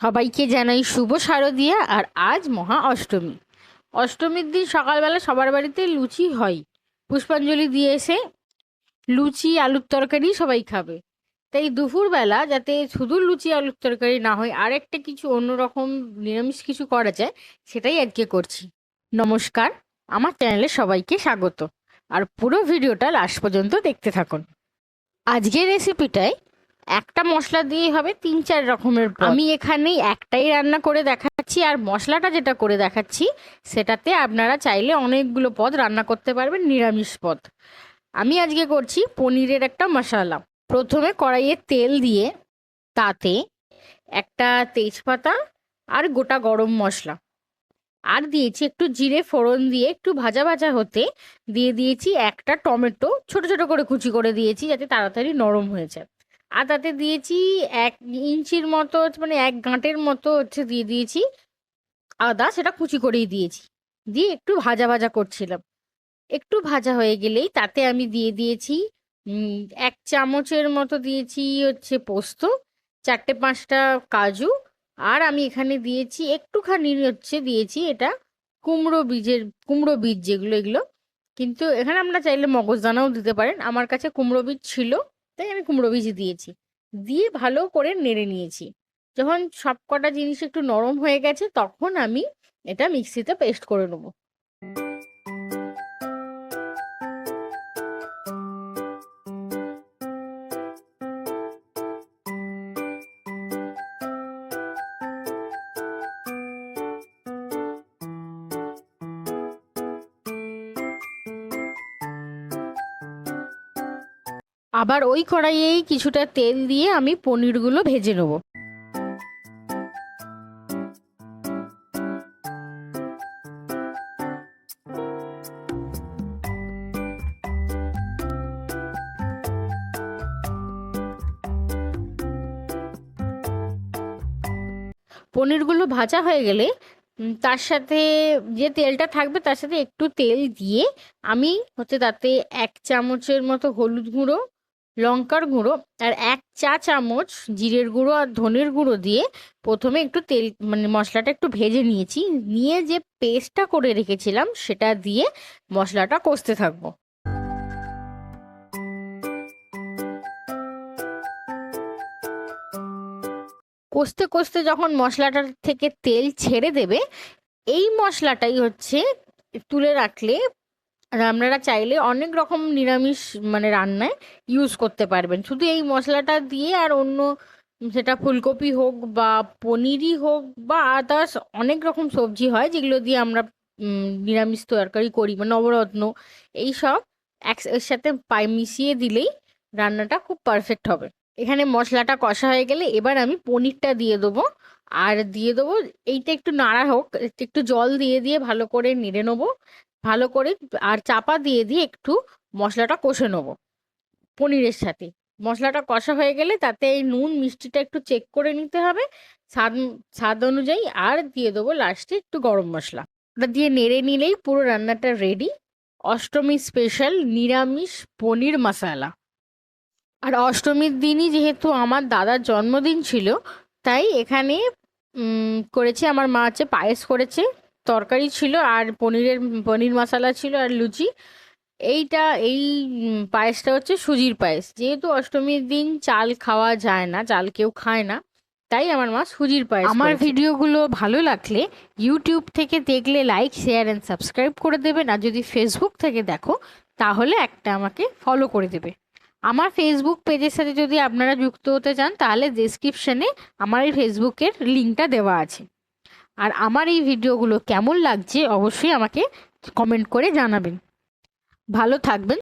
সবাইকে জানাই শুভ শারদিয়া। আর আজ মহা অষ্টমী। অষ্টমীর দিন সকালবেলা সবার বাড়িতে লুচি হয়। পুষ্পাঞ্জলি দিয়ে এসে লুচি আলুর তরকারি সবাই খাবে। তাই দুপুরবেলা যাতে শুধু লুচি আলুর তরকারি না হয়, আর একটা কিছু অন্যরকম নিরামিষ কিছু করা যায়, সেটাই আজকে করছি। নমস্কার, আমার চ্যানেলে সবাইকে স্বাগত। আর পুরো ভিডিওটা লাস্ট পর্যন্ত দেখতে থাকুন। আজকের রেসিপিটায় একটা মশলা দিয়ে হবে 3-4 রকমের পদ। আমি এখানে একটাই রান্না করে দেখাচ্ছি, আর মশলাটা যেটা করে দেখাচ্ছি সেটাতে আপনারা চাইলে অনেকগুলো পদ রান্না করতে পারবেন, নিরামিষ পদ। আমি আজকে করছি পনিরের একটা মশলা। প্রথমে কড়াইয়ে তেল দিয়ে তাতে একটা তেজপাতা আর গোটা গরম মশলা আর দিয়েছি একটু জিরে ফোড়ন দিয়ে একটু ভাজা ভাজা হতে দিয়ে দিয়েছি একটা টমেটো, ছোট ছোট করে কুচি করে দিয়েছি যাতে তাড়াতাড়ি নরম হয়ে যায়। আর তাতে দিয়েছি 1 ইঞ্চির মতো, মানে 1 গাঁটের মতো দিয়ে দিয়েছি আদা, সেটা কুচি করেই দিয়েছি। দিয়ে একটু ভাজা ভাজা করছিলাম। একটু ভাজা হয়ে গেলেই তাতে আমি দিয়ে দিয়েছি 1 চামচের মতো দিয়েছি পোস্ত, 4-5টা কাজু। আর আমি এখানে দিয়েছি একটুখানি দিয়েছি এটা কুমড়ো বীজ যেগুলো, এগুলো কিন্তু এখানে আমরা চাইলে মগজদানাও দিতে পারেন। আমার কাছে কুমড়ো বীজ ছিল, তাই আমি কুমড়ো বীজ দিয়েছি। দিয়ে ভালো করে নেড়ে নিয়েছি। যখন সব কটা জিনিস একটু নরম হয়ে গেছে তখন আমি এটা মিক্সিতে পেস্ট করে নেবো। আবার ওই কড়াইয়েই কিছুটা তেল দিয়ে আমি পনিরগুলো ভেজে নেব। পনিরগুলো ভাজা হয়ে গেলে তার সাথে যে তেলটা থাকবে তার সাথে একটু তেল দিয়ে আমি তাতে 1 চামচের মতো হলুদ গুঁড়ো, লঙ্কার গুঁড়ো আর 1 চা চামচ জিরের গুঁড়ো আর ধনের গুঁড়ো দিয়ে প্রথমে একটু তেল, মানে মশলাটা একটু ভেজে নিয়েছি। নিয়ে যে পেস্টটা করে রেখেছিলাম সেটা দিয়ে মশলাটা কষতে থাকবো। কষতে কষতে যখন মশলাটার থেকে তেল ছেড়ে দেবে, এই মশলাটাই তুলে রাখলে আপনারা চাইলে অনেক রকম নিরামিষ মানে রান্নায় ইউজ করতে পারবেন শুধু এই মশলাটা দিয়ে। আর অন্য, সেটা ফুলকপি হোক বা পনিরই হোক বা আদার্স অনেক রকম সবজি হয় যেগুলো দিয়ে আমরা নিরামিষ তরকারি করি, বা নবরত্ন, এইসব এর সাথে মিশিয়ে দিলেই রান্নাটা খুব পারফেক্ট হবে। এখানে মশলাটা কষা হয়ে গেলে এবার আমি পনিরটা দিয়ে দেবো। আর দিয়ে দেবো এইটা একটু নাড়া হোক, একটু জল দিয়ে দিয়ে ভালো করে নেড়ে নেবো ভালো করে। আর চাপা দিয়ে দিয়ে একটু মশলাটা কষে নেবো পনিরের সাথে। মশলাটা কষা হয়ে গেলে তাতে এই নুন মিষ্টিটা একটু চেক করে নিতে হবে স্বাদ স্বাদ অনুযায়ী। আর দিয়ে দেবো লাস্টে একটু গরম মশলা। ওটা দিয়ে নেড়ে নিলেই পুরো রান্নাটা রেডি। অষ্টমী স্পেশাল নিরামিষ পনির মশালা। আর অষ্টমীর দিনই যেহেতু আমার দাদার জন্মদিন ছিল, তাই এখানে করেছি, আমার মা পায়েস করেছে, তরকারি ছিল আর পনির মশলা ছিল আর লুচি। এই পায়েসটা সুজির পায়েস। যেহেতু অষ্টমীর দিন চাল খাওয়া যায় না, চাল কেউ খায় না, তাই আমার মা সুজির পায়েস আমার করেছে। ভিডিওগুলো ভালো লাগলে ইউটিউব থেকে দেখলে লাইক, শেয়ার অ্যান্ড সাবস্ক্রাইব করে দেবেন। আর যদি ফেসবুক থেকে দেখো তাহলে একটা আমাকে ফলো করে দেবে। আমার ফেসবুক পেজের সাথে যদি আপনারা যুক্ত হতে চান তাহলে ডেসক্রিপশনে আমার এই ফেসবুকের লিঙ্কটা দেওয়া আছে। আর আমার এই ভিডিওগুলো কেমন লাগছে অবশ্যই আমাকে কমেন্ট করে জানাবেন। ভালো থাকবেন।